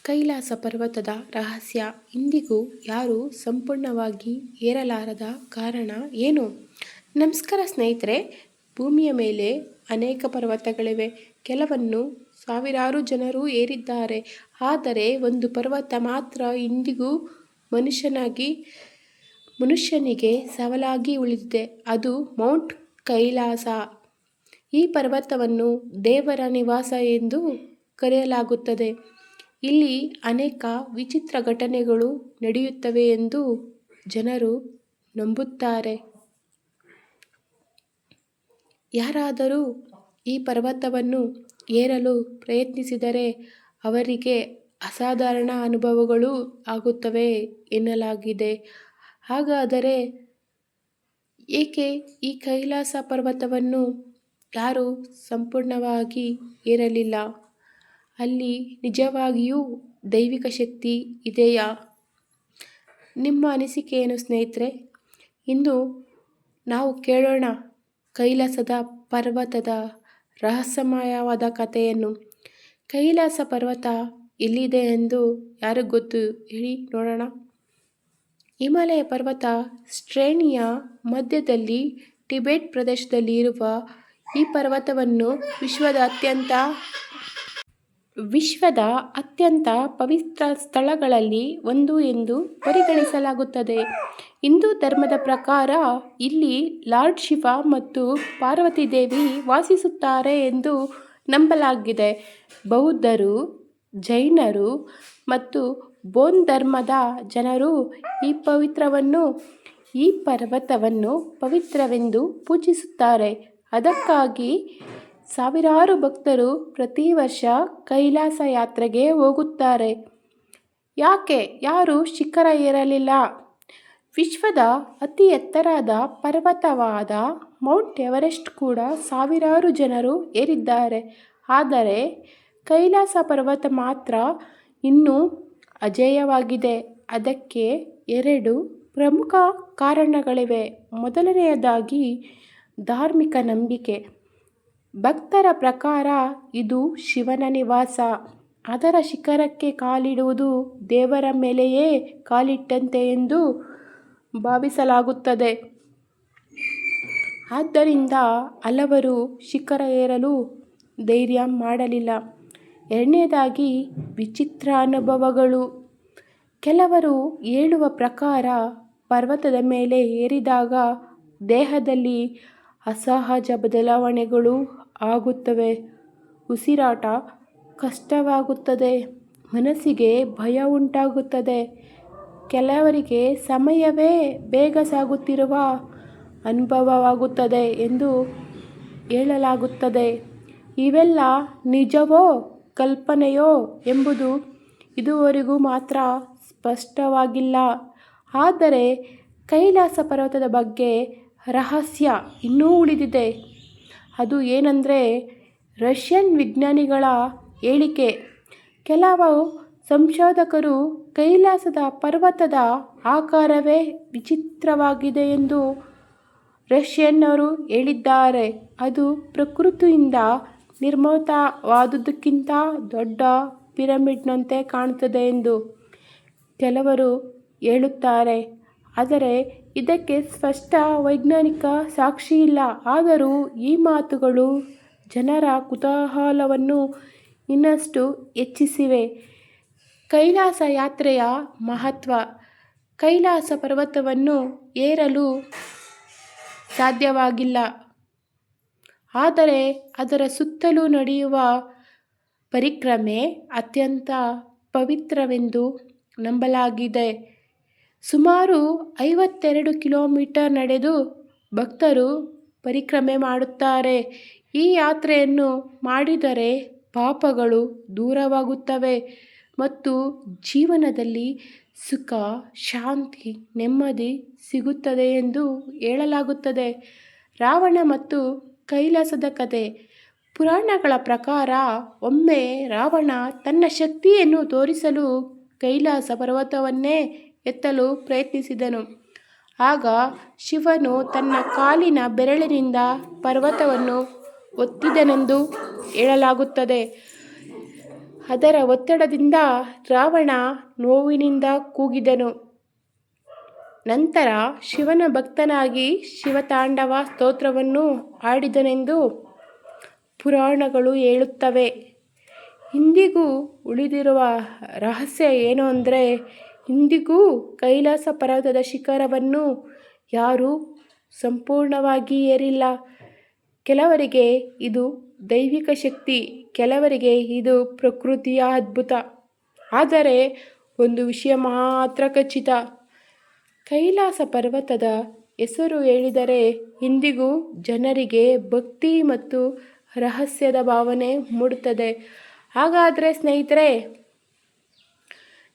ಕೈಲಾಸ ಪರ್ವತದ ರಹಸ್ಯ ಇಂದಿಗೂ ಯಾರೂ ಸಂಪೂರ್ಣವಾಗಿ ಏರಲಾರದ ಕಾರಣ ಏನು? ನಮಸ್ಕಾರ ಸ್ನೇಹಿತರೆ. ಭೂಮಿಯ ಮೇಲೆ ಅನೇಕ ಪರ್ವತಗಳಿವೆ. ಕೆಲವನ್ನು ಸಾವಿರಾರು ಜನರು ಏರಿದ್ದಾರೆ. ಆದರೆ ಒಂದು ಪರ್ವತ ಮಾತ್ರ ಇಂದಿಗೂ ಮನುಷ್ಯನಿಗೆ ಸವಾಲಾಗಿ ಉಳಿದಿದೆ. ಅದು ಮೌಂಟ್ ಕೈಲಾಸ. ಈ ಪರ್ವತವನ್ನು ದೇವರ ನಿವಾಸ ಎಂದು ಕರೆಯಲಾಗುತ್ತದೆ. ಇಲ್ಲಿ ಅನೇಕ ವಿಚಿತ್ರ ಘಟನೆಗಳು ನಡೆಯುತ್ತವೆ ಎಂದು ಜನರು ನಂಬುತ್ತಾರೆ. ಯಾರಾದರೂ ಈ ಪರ್ವತವನ್ನು ಏರಲು ಪ್ರಯತ್ನಿಸಿದರೆ ಅವರಿಗೆ ಅಸಾಧಾರಣ ಅನುಭವಗಳು ಆಗುತ್ತವೆ ಎನ್ನಲಾಗಿದೆ. ಹಾಗಾದರೆ ಏಕೆ ಈ ಕೈಲಾಸ ಪರ್ವತವನ್ನು ಯಾರೂ ಸಂಪೂರ್ಣವಾಗಿ ಏರಲಿಲ್ಲ? ಅಲ್ಲಿ ನಿಜವಾಗಿಯೂ ದೈವಿಕ ಶಕ್ತಿ ಇದೆಯಾ? ನಿಮ್ಮ ಅನಿಸಿಕೆ ಏನು ಸ್ನೇಹಿತರೆ? ಇಂದು ನಾವು ಕೇಳೋಣ ಕೈಲಾಸದ ಪರ್ವತದ ರಹಸ್ಯಮಯವಾದ ಕಥೆಯನ್ನು. ಕೈಲಾಸ ಪರ್ವತ ಎಲ್ಲಿದೆ ಎಂದು ಯಾರಿಗೂ ಗೊತ್ತು? ಹೇಳಿ ನೋಡೋಣ. ಹಿಮಾಲಯ ಪರ್ವತ ಶ್ರೇಣಿಯ ಮಧ್ಯದಲ್ಲಿ ಟಿಬೆಟ್ ಪ್ರದೇಶದಲ್ಲಿ ಇರುವ ಈ ಪರ್ವತವನ್ನು ವಿಶ್ವದ ಅತ್ಯಂತ ಪವಿತ್ರ ಸ್ಥಳಗಳಲ್ಲಿ ಒಂದು ಎಂದು ಪರಿಗಣಿಸಲಾಗುತ್ತದೆ. ಹಿಂದೂ ಧರ್ಮದ ಪ್ರಕಾರ ಇಲ್ಲಿ ಲಾರ್ಡ್ ಶಿವ ಮತ್ತು ಪಾರ್ವತಿ ದೇವಿ ವಾಸಿಸುತ್ತಾರೆ ಎಂದು ನಂಬಲಾಗಿದೆ. ಬೌದ್ಧರು, ಜೈನರು ಮತ್ತು ಬೌದ್ಧ ಧರ್ಮದ ಜನರು ಈ ಪರ್ವತವನ್ನು ಪವಿತ್ರವೆಂದು ಪೂಜಿಸುತ್ತಾರೆ. ಅದಕ್ಕಾಗಿ ಸಾವಿರಾರು ಭಕ್ತರು ಪ್ರತಿ ವರ್ಷ ಕೈಲಾಸ ಯಾತ್ರೆಗೆ ಹೋಗುತ್ತಾರೆ. ಯಾರೂ ಶಿಖರ ಏರಲಿಲ್ಲ? ವಿಶ್ವದ ಅತಿ ಎತ್ತರದ ಪರ್ವತವಾದ ಮೌಂಟ್ ಎವರೆಸ್ಟ್ ಕೂಡ ಸಾವಿರಾರು ಜನರು ಏರಿದ್ದಾರೆ. ಆದರೆ ಕೈಲಾಸ ಪರ್ವತ ಮಾತ್ರ ಇನ್ನೂ ಅಜೇಯವಾಗಿದೆ. ಅದಕ್ಕೆ 2 ಪ್ರಮುಖ ಕಾರಣಗಳಿವೆ. ಮೊದಲನೆಯದಾಗಿ ಧಾರ್ಮಿಕ ನಂಬಿಕೆ. ಭಕ್ತರ ಪ್ರಕಾರ ಇದು ಶಿವನ ನಿವಾಸ. ಅದರ ಶಿಖರಕ್ಕೆ ಕಾಲಿಡುವುದು ದೇವರ ಮೇಲೆಯೇ ಕಾಲಿಟ್ಟಂತೆ ಎಂದು ಭಾವಿಸಲಾಗುತ್ತದೆ. ಆದ್ದರಿಂದ ಹಲವರು ಶಿಖರ ಏರಲು ಧೈರ್ಯ ಮಾಡಲಿಲ್ಲ. ಎರಡನೆಯದಾಗಿ ವಿಚಿತ್ರ ಅನುಭವಗಳು. ಕೆಲವರು ಹೇಳುವ ಪ್ರಕಾರ ಪರ್ವತದ ಮೇಲೆ ಏರಿದಾಗ ದೇಹದಲ್ಲಿ ಅಸಹಜ ಬದಲಾವಣೆಗಳು ಆಗುತ್ತವೆ. ಉಸಿರಾಟ ಕಷ್ಟವಾಗುತ್ತದೆ. ಮನಸ್ಸಿಗೆ ಭಯ ಉಂಟಾಗುತ್ತದೆ. ಕೆಲವರಿಗೆ ಸಮಯವೇ ಬೇಗ ಸಾಗುತ್ತಿರುವ ಅನುಭವವಾಗುತ್ತದೆ ಎಂದು ಹೇಳಲಾಗುತ್ತದೆ. ಇವೆಲ್ಲ ನಿಜವೋ ಕಲ್ಪನೆಯೋ ಎಂಬುದು ಇದುವರೆಗೂ ಮಾತ್ರ ಸ್ಪಷ್ಟವಾಗಿಲ್ಲ. ಆದರೆ ಕೈಲಾಸ ಪರ್ವತದ ಬಗ್ಗೆ ರಹಸ್ಯ ಇನ್ನೂ ಉಳಿದಿದೆ. ಅದು ಏನೆಂದರೆ ರಷ್ಯನ್ ವಿಜ್ಞಾನಿಗಳ ಹೇಳಿಕೆ. ಕೆಲವು ಸಂಶೋಧಕರು ಕೈಲಾಸದ ಪರ್ವತದ ಆಕಾರವೇ ವಿಚಿತ್ರವಾಗಿದೆ ಎಂದು ರಷ್ಯನ್ನರು ಹೇಳಿದ್ದಾರೆ. ಅದು ಪ್ರಕೃತಿಯಿಂದ ನಿರ್ಮಿತವಾದುದಕ್ಕಿಂತ ದೊಡ್ಡ ಪಿರಮಿಡ್ನಂತೆ ಕಾಣುತ್ತದೆ ಎಂದು ಕೆಲವರು ಹೇಳುತ್ತಾರೆ. ಆದರೆ ಇದಕ್ಕೆ ಸ್ಪಷ್ಟ ವೈಜ್ಞಾನಿಕ ಸಾಕ್ಷಿ ಇಲ್ಲ. ಆದರೂ ಈ ಮಾತುಗಳು ಜನರ ಕುತೂಹಲವನ್ನು ಇನ್ನಷ್ಟು ಹೆಚ್ಚಿಸಿವೆ. ಕೈಲಾಸ ಯಾತ್ರೆಯ ಮಹತ್ವ. ಕೈಲಾಸ ಪರ್ವತವನ್ನು ಏರಲು ಸಾಧ್ಯವಾಗಿಲ್ಲ. ಆದರೆ ಅದರ ಸುತ್ತಲೂ ನಡೆಯುವ ಪರಿಕ್ರಮೆ ಅತ್ಯಂತ ಪವಿತ್ರವೆಂದು ನಂಬಲಾಗಿದೆ. ಸುಮಾರು 52 ಕಿಲೋಮೀಟರ್ ನಡೆದು ಭಕ್ತರು ಪರಿಕ್ರಮೆ ಮಾಡುತ್ತಾರೆ. ಈ ಯಾತ್ರೆಯನ್ನು ಮಾಡಿದರೆ ಪಾಪಗಳು ದೂರವಾಗುತ್ತವೆ ಮತ್ತು ಜೀವನದಲ್ಲಿ ಸುಖ, ಶಾಂತಿ, ನೆಮ್ಮದಿ ಸಿಗುತ್ತದೆ ಎಂದು ಹೇಳಲಾಗುತ್ತದೆ. ರಾವಣ ಮತ್ತು ಕೈಲಾಸದ ಕಥೆ. ಪುರಾಣಗಳ ಪ್ರಕಾರ ಒಮ್ಮೆ ರಾವಣ ತನ್ನ ಶಕ್ತಿಯನ್ನು ತೋರಿಸಲು ಕೈಲಾಸ ಪರ್ವತವನ್ನೇ ಎತ್ತಲು ಪ್ರಯತ್ನಿಸಿದನು. ಆಗ ಶಿವನು ತನ್ನ ಕಾಲಿನ ಬೆರಳಿನಿಂದ ಪರ್ವತವನ್ನು ಒತ್ತಿದನೆಂದು ಹೇಳಲಾಗುತ್ತದೆ. ಅದರ ಒತ್ತಡದಿಂದ ರಾವಣ ನೋವಿನಿಂದ ಕೂಗಿದನು. ನಂತರ ಶಿವನ ಭಕ್ತನಾಗಿ ಶಿವತಾಂಡವ ಸ್ತೋತ್ರವನ್ನು ಹಾಡಿದನೆಂದು ಪುರಾಣಗಳು ಹೇಳುತ್ತವೆ. ಇಂದಿಗೂ ಉಳಿದಿರುವ ರಹಸ್ಯ ಏನು ಅಂದರೆ, ಇಂದಿಗೂ ಕೈಲಾಸ ಪರ್ವತದ ಶಿಖರವನ್ನು ಯಾರೂ ಸಂಪೂರ್ಣವಾಗಿ ಏರಿಲ್ಲ. ಕೆಲವರಿಗೆ ಇದು ದೈವಿಕ ಶಕ್ತಿ, ಕೆಲವರಿಗೆ ಇದು ಪ್ರಕೃತಿಯ ಅದ್ಭುತ. ಆದರೆ ಒಂದು ವಿಷಯ ಮಾತ್ರ ಖಚಿತ, ಕೈಲಾಸ ಪರ್ವತದ ಹೆಸರು ಹೇಳಿದರೆ ಇಂದಿಗೂ ಜನರಿಗೆ ಭಕ್ತಿ ಮತ್ತು ರಹಸ್ಯದ ಭಾವನೆ ಮೂಡುತ್ತದೆ. ಹಾಗಾದರೆ ಸ್ನೇಹಿತರೆ,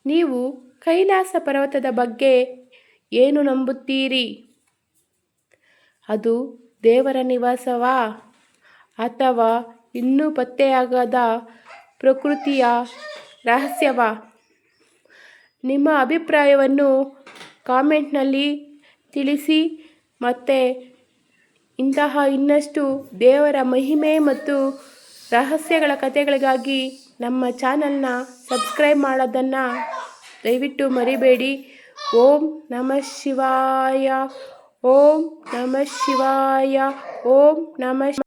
ನೀವು ಕೈಲಾಸ ಪರ್ವತದ ಬಗ್ಗೆ ಏನು ನಂಬುತ್ತೀರಿ? ಅದು ದೇವರ ನಿವಾಸವಾ ಅಥವಾ ಇನ್ನೂ ಪತ್ತೆಯಾಗದ ಪ್ರಕೃತಿಯ ರಹಸ್ಯವಾ? ನಿಮ್ಮ ಅಭಿಪ್ರಾಯವನ್ನು ಕಾಮೆಂಟ್ನಲ್ಲಿ ತಿಳಿಸಿ. ಮತ್ತು ಇಂತಹ ಇನ್ನಷ್ಟು ದೇವರ ಮಹಿಮೆ ಮತ್ತು ರಹಸ್ಯಗಳ ಕಥೆಗಳಿಗಾಗಿ ನಮ್ಮ ಚಾನಲ್ನ ಸಬ್ಸ್ಕ್ರೈಬ್ ಮಾಡೋದನ್ನು ದಯವಿಟ್ಟು ಮರಿಬೇಡಿ. ಓಂ ನಮಃ ಶಿವಾಯ. ಓಂ ನಮಃ ಶಿವಾಯ. ಓಂ ನಮಃ